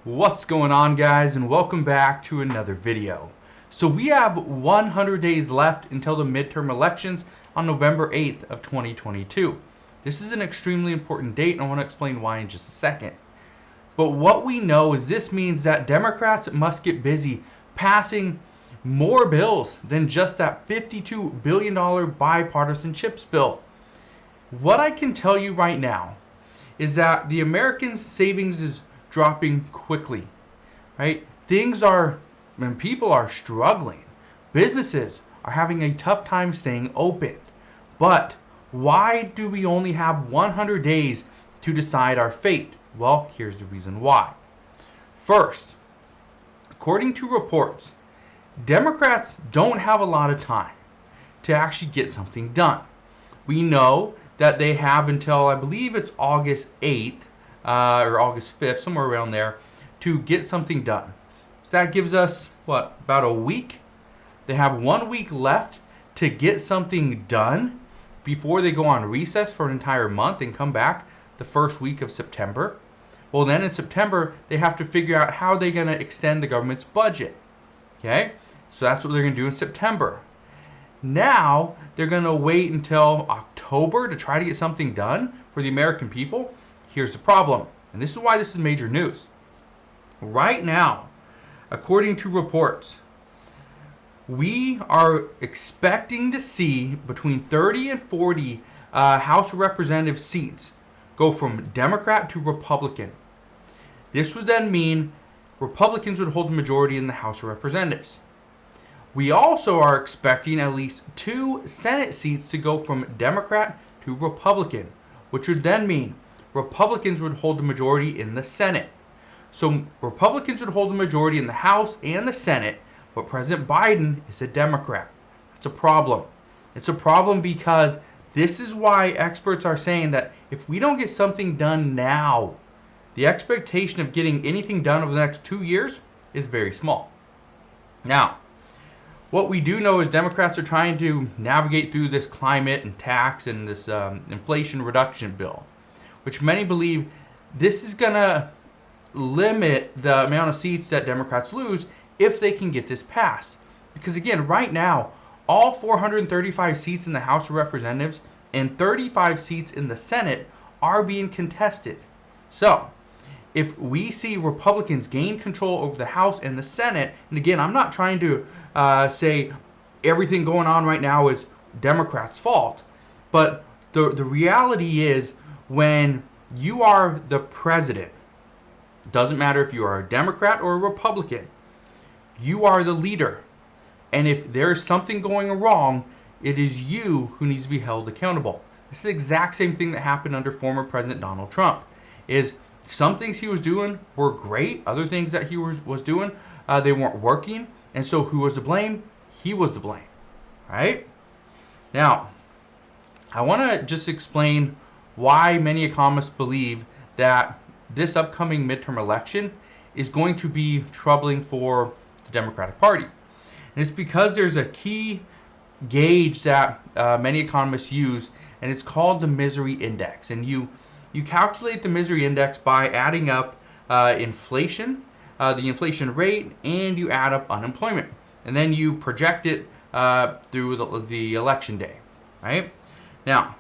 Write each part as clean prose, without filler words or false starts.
What's going on, guys, and welcome back to another video. So we have 100 days left until the midterm elections on November 8th of 2022. This is an extremely important date, and I want to explain why in just a second. But what we know is this means that Democrats must get busy passing more bills than just that $52 billion bipartisan CHIPS bill. What I can tell you right now is that the Americans' savings is dropping quickly, right? People are struggling. Businesses are having a tough time staying open. But why do we only have 100 days to decide our fate? Well, here's the reason why. First, according to reports, Democrats don't have a lot of time to actually get something done. We know that they have until, I believe it's August 8th, or August 5th, somewhere around there, to get something done. That gives us, about a week? They have 1 week left to get something done before they go on recess for an entire month and come back the first week of September. Well, then in September, they have to figure out how they're going to extend the government's budget. Okay? So that's what they're going to do in September. Now, they're going to wait until October to try to get something done for the American people. Here's the problem, and this is why this is major news. Right now, according to reports, we are expecting to see between 30 and 40 House of Representative seats go from Democrat to Republican. This would then mean Republicans would hold the majority in the House of Representatives. We also are expecting at least 2 Senate seats to go from Democrat to Republican, which would then mean Republicans would hold the majority in the Senate. So Republicans would hold the majority in the House and the Senate, but President Biden is a Democrat. That's a problem. It's a problem because this is why experts are saying that if we don't get something done now, the expectation of getting anything done over the next 2 years is very small. Now, what we do know is Democrats are trying to navigate through this climate and tax and this inflation reduction bill, which many believe this is going to limit the amount of seats that Democrats lose if they can get this passed. Because again, right now, all 435 seats in the House of Representatives and 35 seats in the Senate are being contested. So, if we see Republicans gain control over the House and the Senate, and again, I'm not trying to say everything going on right now is Democrats' fault, but the reality is when you are the president, doesn't matter if you are a Democrat or a Republican, you are the leader. And if there's something going wrong, it is you who needs to be held accountable. This is the exact same thing that happened under former President Donald Trump. Is some things he was doing were great, other things that he was doing, they weren't working. And so who was to blame? He was to blame. Right? Now, I want to just explain why many economists believe that this upcoming midterm election is going to be troubling for the Democratic Party. And it's because there's a key gauge that many economists use, and it's called the misery index. And you calculate the misery index by adding up inflation, the inflation rate, and you add up unemployment. And then you project it through the election day, right? Now,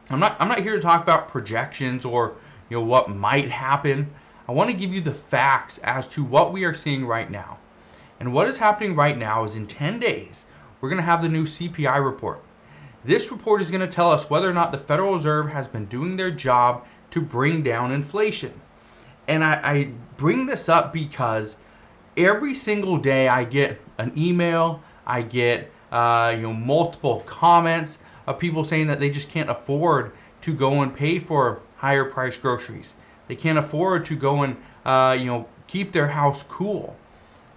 I'm not here to talk about projections or what might happen. I want to give you the facts as to what we are seeing right now. And what is happening right now is in 10 days, we're going to have the new CPI report. This report is going to tell us whether or not the Federal Reserve has been doing their job to bring down inflation. And I bring this up because every single day I get an email, I get multiple comments of people saying that they just can't afford to go and pay for higher priced groceries. They can't afford to go and keep their house cool.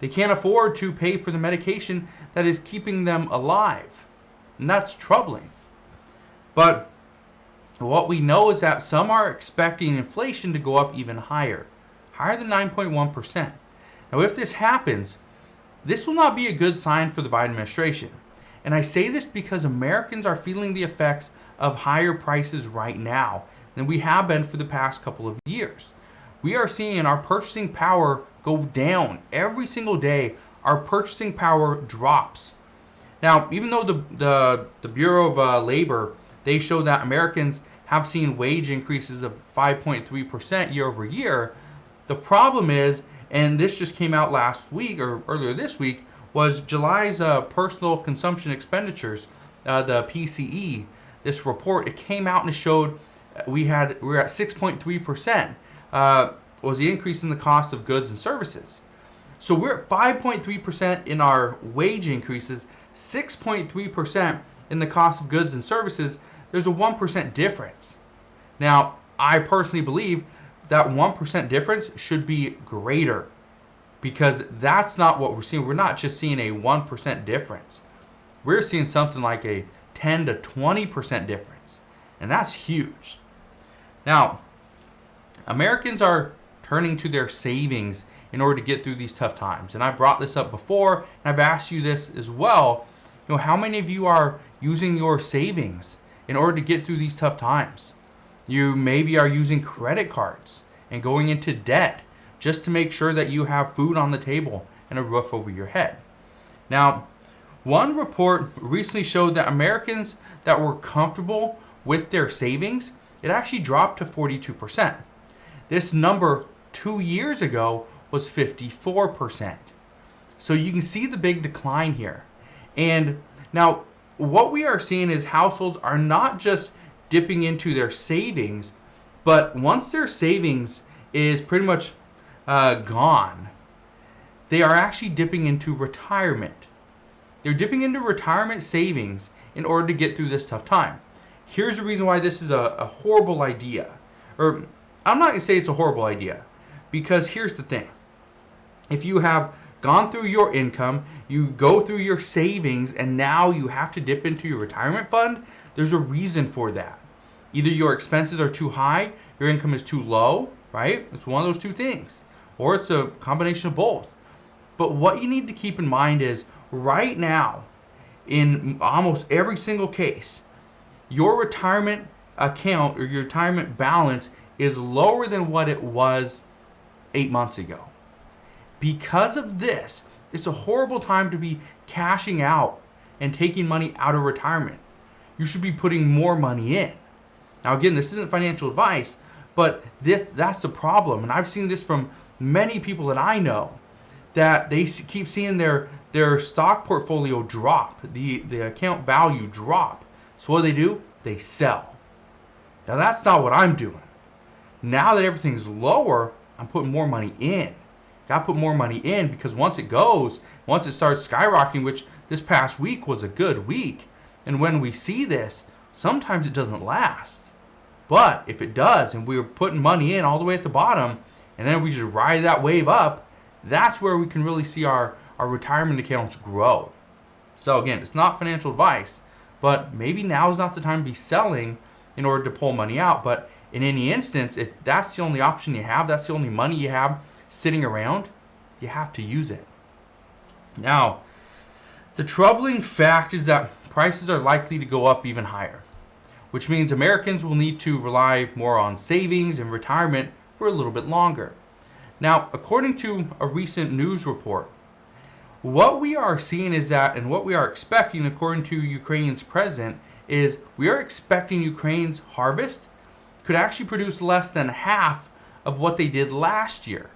They can't afford to pay for the medication that is keeping them alive. And that's troubling. But what we know is that some are expecting inflation to go up even higher than 9.1%. Now, if this happens, this will not be a good sign for the Biden administration. And I say this because Americans are feeling the effects of higher prices right now than we have been for the past couple of years. we are seeing our purchasing power go down. Every single day, our purchasing power drops. Now, even though the Bureau of Labor, they show that Americans have seen wage increases of 5.3% year over year, the problem is, and this just came out last week or earlier this week, was July's personal consumption expenditures, the PCE. This report, it came out and it showed we were at 6.3% was the increase in the cost of goods and services. So we're at 5.3% in our wage increases, 6.3% in the cost of goods and services. There's a 1% difference. Now, I personally believe that 1% difference should be greater, because that's not what we're seeing. We're not just seeing a 1% difference. We're seeing something like a 10 to 20% difference, and that's huge. Now, Americans are turning to their savings in order to get through these tough times. And I brought this up before, and I've asked you this as well. How many of you are using your savings in order to get through these tough times? You maybe are using credit cards and going into debt just to make sure that you have food on the table and a roof over your head. Now, one report recently showed that Americans that were comfortable with their savings, it actually dropped to 42%. This number 2 years ago was 54%. So you can see the big decline here. And now what we are seeing is households are not just dipping into their savings, but once their savings is pretty much gone, they are actually dipping into retirement. They're dipping into retirement savings in order to get through this tough time. Here's the reason why this is a horrible idea. Or I'm not going to say it's a horrible idea, because here's the thing. If you have gone through your income, you go through your savings, and now you have to dip into your retirement fund, there's a reason for that. Either your expenses are too high, your income is too low, right? It's one of those two things. Or it's a combination of both. But what you need to keep in mind is right now, in almost every single case, your retirement account or your retirement balance is lower than what it was 8 months ago. Because of this, it's a horrible time to be cashing out and taking money out of retirement. You should be putting more money in. Now again, this isn't financial advice, but that's the problem. And I've seen this from many people that I know, that they keep seeing their stock portfolio drop, the account value drop. So what do? They sell. Now that's not what I'm doing. Now that everything's lower, I'm putting more money in. Got to put more money in, because once it starts skyrocketing, which this past week was a good week, and when we see this, sometimes it doesn't last. But if it does, and we're putting money in all the way at the bottom, and then we just ride that wave up, that's where we can really see our retirement accounts grow. So again, it's not financial advice, but maybe now is not the time to be selling in order to pull money out. But in any instance, if that's the only option you have, that's the only money you have sitting around, you have to use it. Now, the troubling fact is that prices are likely to go up even higher, which means Americans will need to rely more on savings and retirement for a little bit longer. Now, according to a recent news report, what we are seeing is that, and what we are expecting according to Ukraine's president, is we are expecting Ukraine's harvest could actually produce less than half of what they did last year.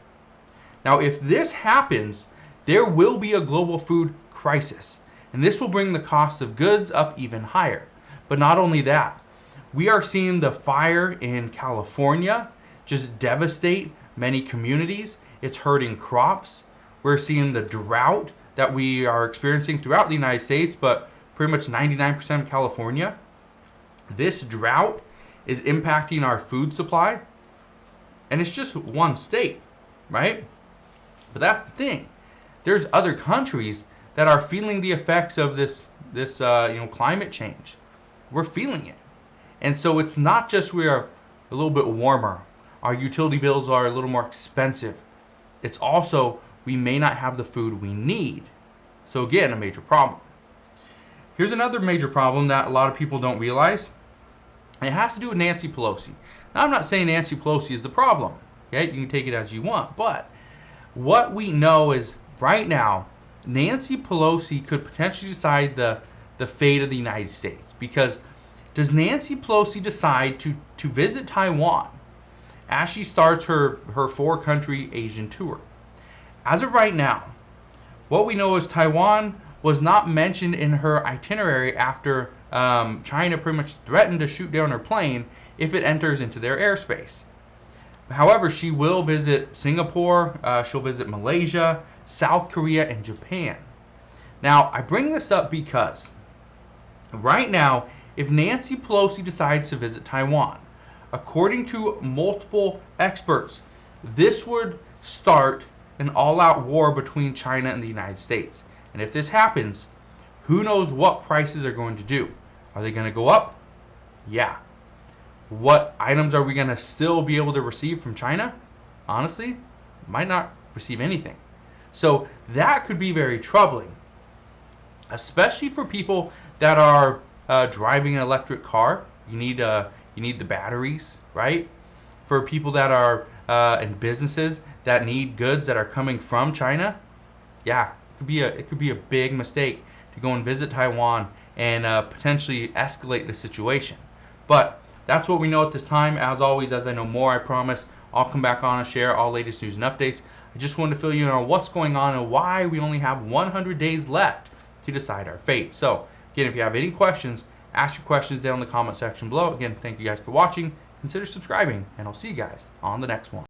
Now, if this happens, there will be a global food crisis, and this will bring the cost of goods up even higher. But not only that, we are seeing the fire in California just devastate many communities. It's hurting crops. We're seeing the drought that we are experiencing throughout the United States, but pretty much 99% of California. This drought is impacting our food supply, and it's just one state, right? But that's the thing. There's other countries that are feeling the effects of this climate change. We're feeling it. And so it's not just we are a little bit warmer. Our utility bills are a little more expensive. It's also we may not have the food we need. So again, a major problem. Here's another major problem that a lot of people don't realize. And it has to do with Nancy Pelosi. Now, I'm not saying Nancy Pelosi is the problem. Okay, you can take it as you want. But what we know is right now, Nancy Pelosi could potentially decide the fate of the United States. Because does Nancy Pelosi decide to visit Taiwan as she starts her 4-country Asian tour? As of right now, what we know is Taiwan was not mentioned in her itinerary after China pretty much threatened to shoot down her plane if it enters into their airspace. However, she will visit Singapore, she'll visit Malaysia, South Korea, and Japan. Now, I bring this up because right now, if Nancy Pelosi decides to visit Taiwan, according to multiple experts, this would start an all-out war between China and the United States. And if this happens, who knows what prices are going to do? Are they going to go up? Yeah. What items are we going to still be able to receive from China? Honestly, might not receive anything. So that could be very troubling, especially for people that are driving an electric car. You need the batteries, right? For people that are in businesses that need goods that are coming from China, yeah, it could be a big mistake to go and visit Taiwan and potentially escalate the situation. But that's what we know at this time. As always, as I know more, I promise I'll come back on and share all latest news and updates. I just wanted to fill you in on what's going on and why we only have 100 days left to decide our fate. So, again, if you have any questions, ask your questions down in the comment section below. Again, thank you guys for watching. Consider subscribing, and I'll see you guys on the next one.